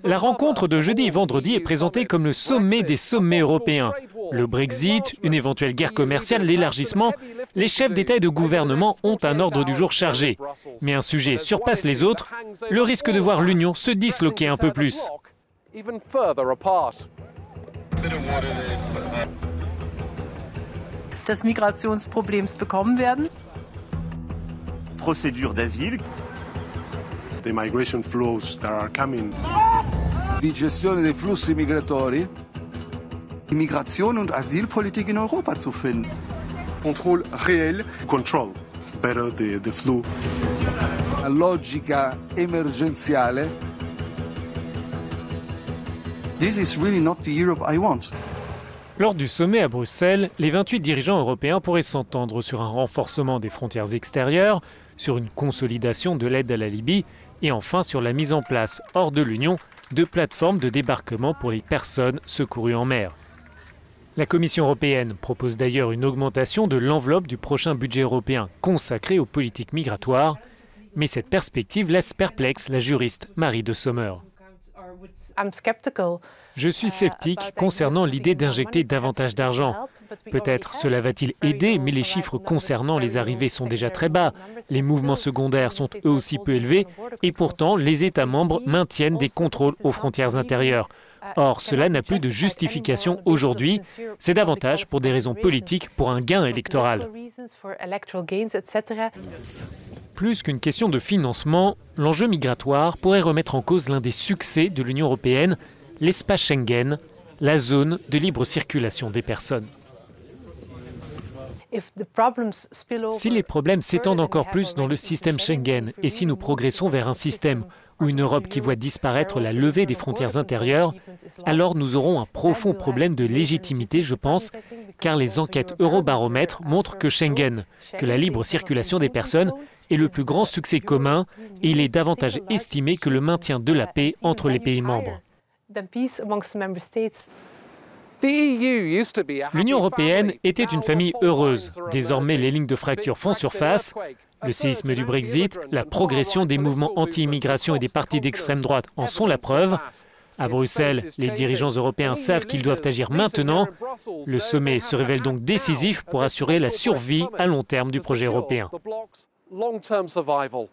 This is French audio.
La rencontre de jeudi et vendredi est présentée comme le sommet des sommets européens. Le Brexit, une éventuelle guerre commerciale, l'élargissement, les chefs d'État et de gouvernement ont un ordre du jour chargé. Mais un sujet surpasse les autres, le risque de voir l'Union se disloquer un peu plus. Des Migrationsproblems bekommen werden. Procédure d'asile. The migration flows that are coming. Die Gestione dei flussi migratori. Die Migration und Asylpolitik in Europa zu finden. Contrôle réel. Control better the flow. La logica emergenziale. This is really not the Europe I want. Lors du sommet à Bruxelles, les 28 dirigeants européens pourraient s'entendre sur un renforcement des frontières extérieures, sur une consolidation de l'aide à la Libye et enfin sur la mise en place, hors de l'Union, de plateformes de débarquement pour les personnes secourues en mer. La Commission européenne propose d'ailleurs une augmentation de l'enveloppe du prochain budget européen consacré aux politiques migratoires, mais cette perspective laisse perplexe la juriste Marie de Sommer. Je suis sceptique concernant l'idée d'injecter davantage d'argent. Peut-être cela va-t-il aider, mais les chiffres concernant les arrivées sont déjà très bas. Les mouvements secondaires sont eux aussi peu élevés et pourtant les États membres maintiennent des contrôles aux frontières intérieures. Or, cela n'a plus de justification aujourd'hui. C'est davantage pour des raisons politiques, pour un gain électoral. Plus qu'une question de financement, l'enjeu migratoire pourrait remettre en cause l'un des succès de l'Union européenne, l'espace Schengen, la zone de libre circulation des personnes. Si les problèmes s'étendent encore plus dans le système Schengen et si nous progressons vers un système ou une Europe qui voit disparaître la levée des frontières intérieures, alors nous aurons un profond problème de légitimité, je pense, car les enquêtes Eurobaromètre montrent que Schengen, que la libre circulation des personnes, est le plus grand succès commun et il est davantage estimé que le maintien de la paix entre les pays membres. L'Union européenne était une famille heureuse. Désormais, les lignes de fracture font surface. Le séisme du Brexit, la progression des mouvements anti-immigration et des partis d'extrême droite en sont la preuve. À Bruxelles, les dirigeants européens savent qu'ils doivent agir maintenant. Le sommet se révèle donc décisif pour assurer la survie à long terme du projet européen. long-term survival.